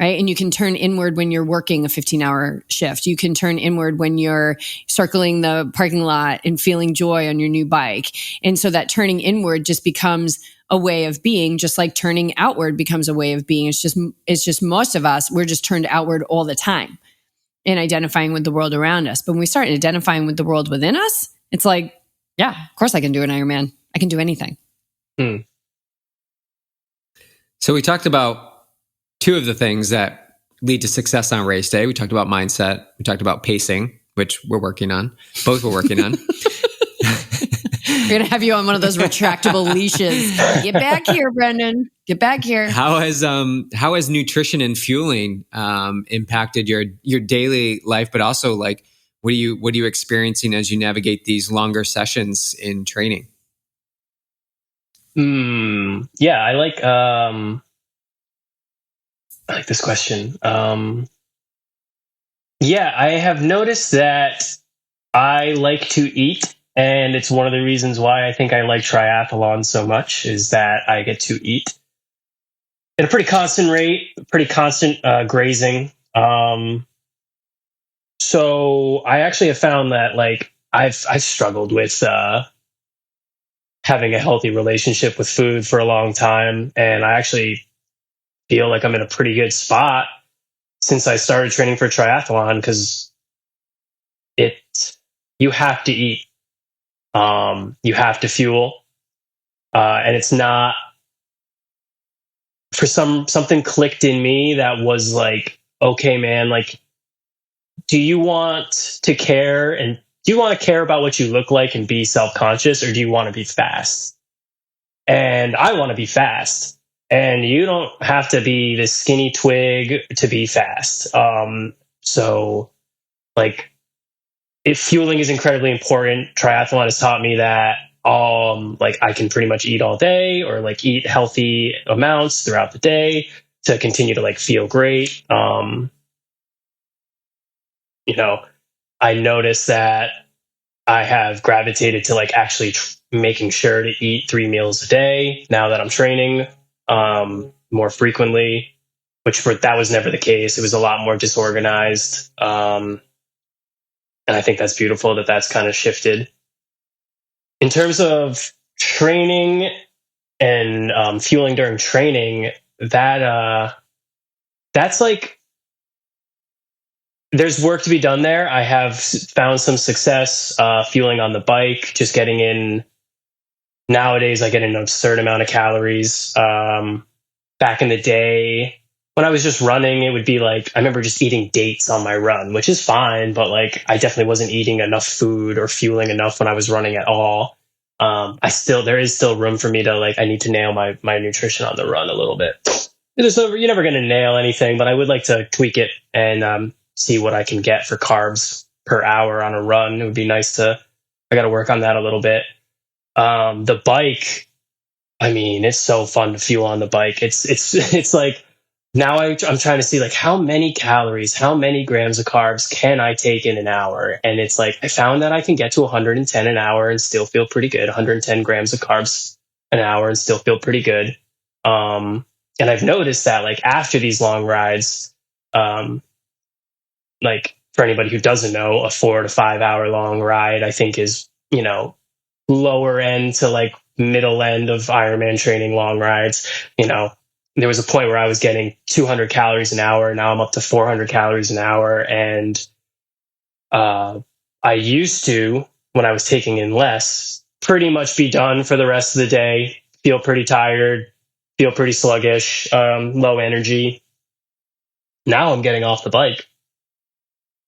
Right. And you can turn inward when you're working a 15-hour shift. You can turn inward when you're circling the parking lot and feeling joy on your new bike. And so that turning inward just becomes a way of being, just like turning outward becomes a way of being. It's just most of us, we're just turned outward all the time in identifying with the world around us. But when we start identifying with the world within us, it's like, yeah, of course I can do an Ironman. I can do anything. So we talked about 2 of the things that lead to success on race day. We talked about mindset. We talked about pacing, which we're working on. Both we're working on. We're going to have you on one of those retractable leashes. Get back here, Brenden. Get back here. How has nutrition and fueling impacted your daily life, but also like what are you experiencing as you navigate these longer sessions in training? Yeah, I like this question. Yeah, I have noticed that I like to eat, and it's one of the reasons why I think I like triathlon so much, is that I get to eat at a pretty constant rate, pretty constant grazing. So I actually have found that like I've struggled with having a healthy relationship with food for a long time, and I actually feel like I'm in a pretty good spot since I started training for triathlon, because you have to eat, you have to fuel, and it's not, for something clicked in me that was like, okay, man, like, do you want to care about what you look like and be self-conscious, or do you want to be fast? And I want to be fast. And you don't have to be this skinny twig to be fast. So like, if fueling is incredibly important, triathlon has taught me that, like I can pretty much eat all day, or like eat healthy amounts throughout the day to continue to like feel great. I noticed that I have gravitated to like actually making sure to eat 3 meals a day now that I'm training more frequently, that was never the case. It was a lot more disorganized. And I think that's beautiful that that's kind of shifted. In terms of training and fueling during training, that's like, there's work to be done there. I have found some success fueling on the bike, just getting in. Nowadays, I get an absurd amount of calories. Back in the day, when I was just running, it would be like, I remember just eating dates on my run, which is fine, but like I definitely wasn't eating enough food or fueling enough when I was running at all. There is still room for me to like, I need to nail my nutrition on the run a little bit. You're never going to nail anything, but I would like to tweak it and see what I can get for carbs per hour on a run. It would be nice I got to work on that a little bit. The bike, I mean, it's so fun to fuel on the bike. It's like now I'm trying to see like how many calories, how many grams of carbs can I take in an hour? And it's like, I found that I can get to 110 an hour and still feel pretty good. 110 grams of carbs an hour and still feel pretty good. And I've noticed that like after these long rides, like for anybody who doesn't know, a 4 to 5 hour long ride, I think is, lower end to like middle end of Ironman training long rides. There was a point where I was getting 200 calories an hour. Now I'm up to 400 calories an hour. And I used to, when I was taking in less, pretty much be done for the rest of the day, feel pretty tired, feel pretty sluggish, low energy. Now I'm getting off the bike.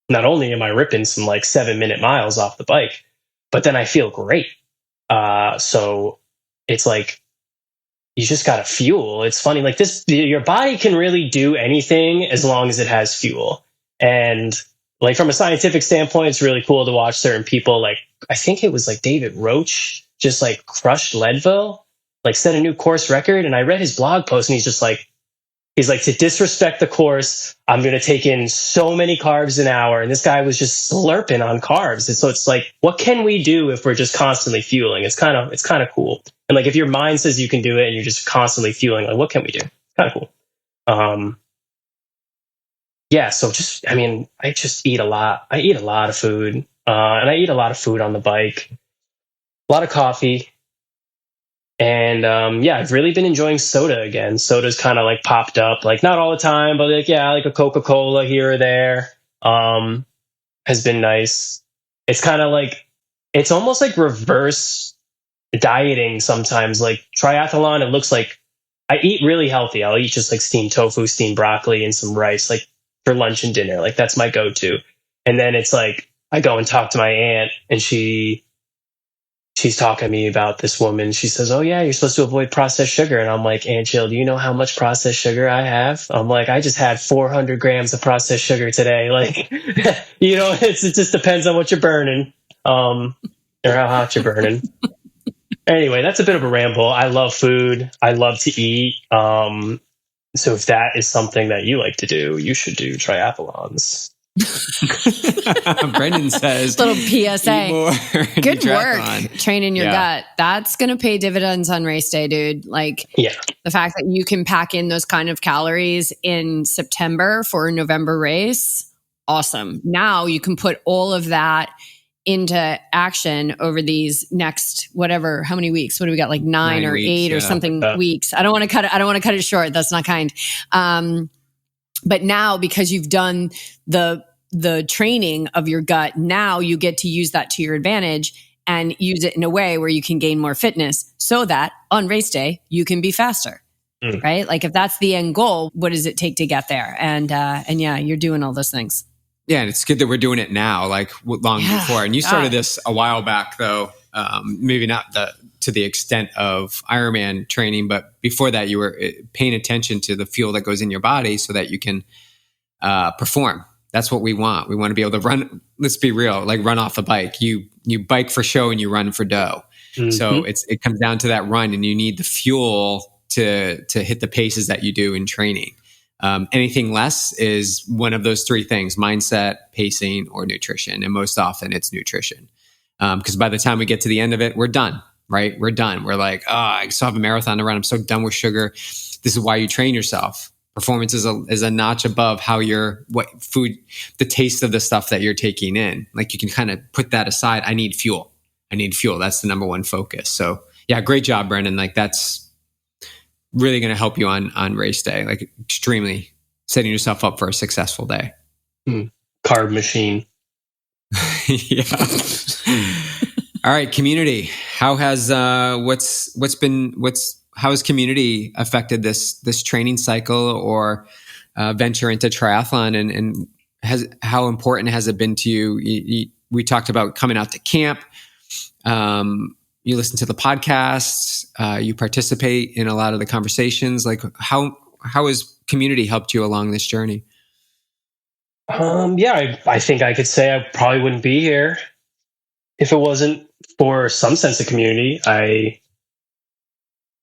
Not only am I ripping some like 7-minute miles off the bike, but then I feel great. So it's like, you just got to fuel. It's funny, like your body can really do anything as long as it has fuel. And like from a scientific standpoint, it's really cool to watch certain people. Like, I think it was like David Roach just like crushed Leadville, like set a new course record. And I read his blog post and he's like, to disrespect the course, I'm going to take in so many carbs an hour. And this guy was just slurping on carbs. And so it's like, what can we do if we're just constantly fueling? It's kind of cool. And like, if your mind says you can do it and you're just constantly fueling, like, what can we do? It's kind of cool. Yeah. So I just eat a lot. I eat a lot of food, and I eat a lot of food on the bike, a lot of coffee. And I've really been enjoying soda again. Soda's kind of like popped up, like not all the time, but like, yeah, like a Coca-Cola here or there has been nice. It's kind of like, it's almost like reverse dieting sometimes. Like triathlon, it looks like I eat really healthy. I'll eat just like steamed tofu, steamed broccoli, and some rice, like for lunch and dinner. Like that's my go-to. And then it's like, I go and talk to my aunt and she's talking to me about this woman. She says, "Oh yeah, you're supposed to avoid processed sugar." And I'm like, "Aunt Jill, do you know how much processed sugar I have?" I'm like, "I just had 400 grams of processed sugar today." Like, it just depends on what you're burning, or how hot you're burning. Anyway, that's a bit of a ramble. I love food. I love to eat. So if that is something that you like to do, you should do triathlons. Brendan says, little PSA. Good work training your gut. That's going to pay dividends on race day, dude. Like, the fact that you can pack in those kind of calories in September for a November race, awesome. Now you can put all of that into action over these next whatever, how many weeks? What do we got? Like 9 or weeks, 8 or something weeks. I don't want to cut it short. That's not kind. But now, because you've done the training of your gut, now you get to use that to your advantage and use it in a way where you can gain more fitness so that on race day, you can be faster, right? Like if that's the end goal, what does it take to get there? And yeah, you're doing all those things. Yeah. And it's good that we're doing it now, like long before. And you started this a while back though, maybe not to the extent of Ironman training, but before that you were paying attention to the fuel that goes in your body so that you can perform. That's what we want. We want to be able to run. Let's be real, like run off the bike. You bike for show and you run for dough. Mm-hmm. So it comes down to that run, and you need the fuel to hit the paces that you do in training. Anything less is one of those three things: mindset, pacing, or nutrition. And most often it's nutrition. Because by the time we get to the end of it, we're done, right? We're done. We're like, I still have a marathon to run. I'm so done with sugar. This is why you train yourself. Performance is a notch above what food, the taste of the stuff that you're taking in. Like you can kind of put that aside. I need fuel. That's the number one focus. So yeah, great job, Brenden. Like that's really going to help you on race day. Like extremely setting yourself up for a successful day. Carb machine. Yeah. All right, community. How has how has community affected this training cycle or venture into triathlon, and how important has it been to you? We talked about coming out to camp. You listen to the podcasts. You participate in a lot of the conversations. Like how has community helped you along this journey? I think I could say I probably wouldn't be here if it wasn't for some sense of community.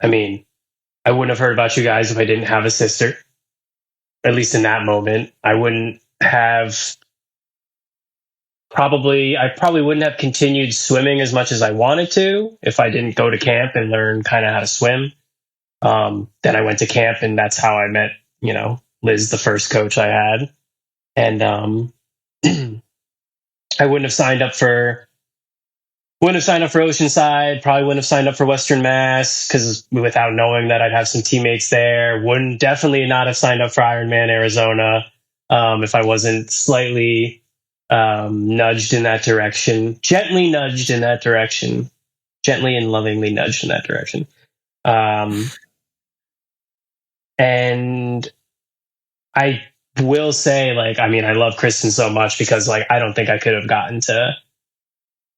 I mean, I wouldn't have heard about you guys if I didn't have a sister. at least in that moment, I probably wouldn't have continued swimming as much as I wanted to if I didn't go to camp and learn kind of how to swim. Then I went to camp, and that's how I met, Liz, the first coach I had. And I wouldn't have signed up for Oceanside, probably wouldn't have signed up for Western Mass, because without knowing that I'd have some teammates there. Wouldn't definitely not have signed up for Ironman Arizona if I wasn't slightly nudged in that direction, gently and lovingly nudged in that direction. And I will say, I love Kristen so much, because I don't think I could have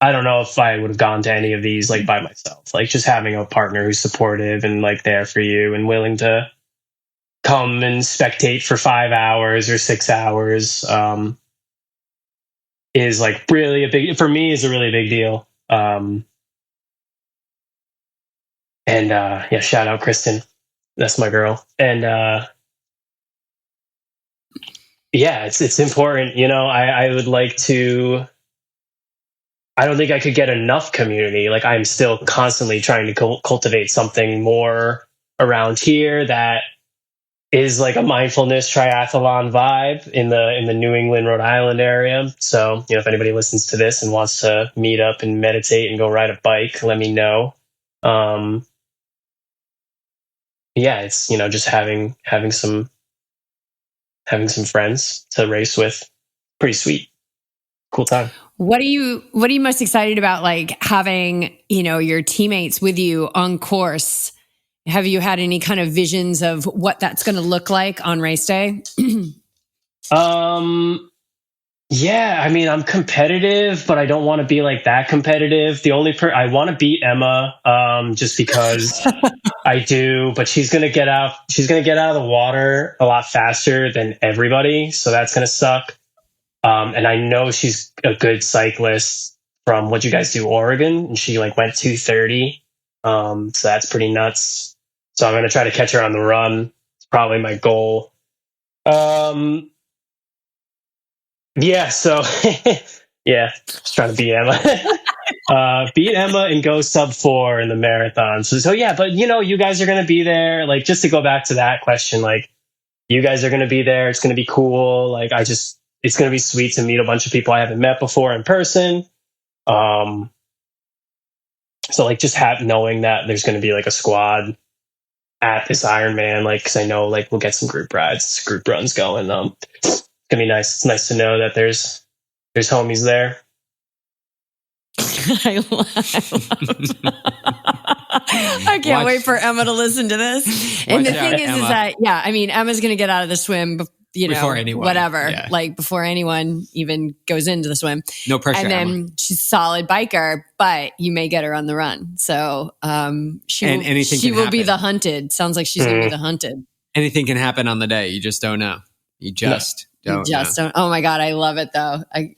I don't know if I would have gone to any of these by myself. Just having a partner who's supportive and there for you and willing to come and spectate for 5 hours or 6 hours is really for me is a really big deal. Shout out Kristen. That's my girl. And it's important. I would like to. I don't think I could get enough community. I'm still constantly trying to cultivate something more around here that is a mindfulness triathlon vibe in the New England, Rhode Island area. So, if anybody listens to this and wants to meet up and meditate and go ride a bike, let me know. It's, just having some friends to race with. Pretty sweet. Cool time. What are you most excited about, having, your teammates with you on course? Have you had any kind of visions of what that's going to look like on race day? Yeah, I'm competitive, but I don't want to be that competitive. The only I want to beat Emma, just because I do, but she's going to get out of the water a lot faster than everybody. So that's going to suck. And I know she's a good cyclist from what you guys do, Oregon, and she went 2:30. So that's pretty nuts. So I'm going to try to catch her on the run. It's probably my goal. So just trying to beat Emma. Beat Emma and go sub 4 in the marathon. So yeah, but you guys are going to be there. Just to go back to that question, you guys are going to be there. It's going to be cool. It's going to be sweet to meet a bunch of people I haven't met before in person. So just knowing that there's going to be a squad at this Ironman, because I know we'll get some group rides, group runs going. It's going to be nice. It's nice to know that there's homies there. I can't wait for Emma to listen to this. And the thing is that, Emma's going to get out of the swim before anyone, whatever, before anyone even goes into the swim. No pressure. And then Emma. she's a solid biker, but you may get her on the run. So she will be the hunted. Sounds like she's going to be the hunted. Anything can happen on the day. You just don't know. You just don't know. Oh my God, I love it though. I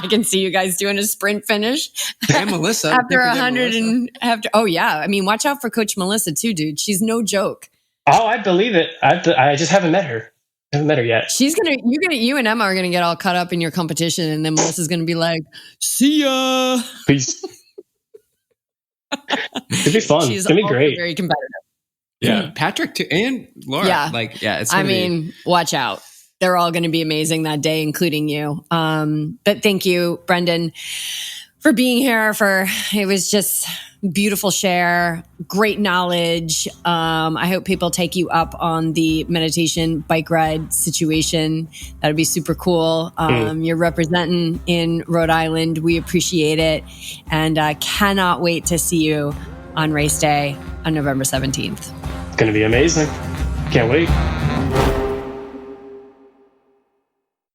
can see you guys doing a sprint finish. And Melissa. after 100 and after. Oh yeah. Watch out for Coach Melissa too, dude. She's no joke. Oh, I believe it. I just haven't met her. I haven't met her yet. You and Emma are gonna get all caught up in your competition, and then Melissa's gonna be like, "See ya." Peace. It'd be fun. It's gonna be great. Very competitive. Yeah, Patrick too, and Laura. Yeah, it's. Watch out. They're all going to be amazing that day, including you. But thank you, Brenden, for being here. It was just beautiful share, great knowledge. I hope people take you up on the meditation bike ride situation. That would be super cool. You're representing in Rhode Island. We appreciate it. And cannot wait to see you on race day on November 17th. It's going to be amazing. Can't wait.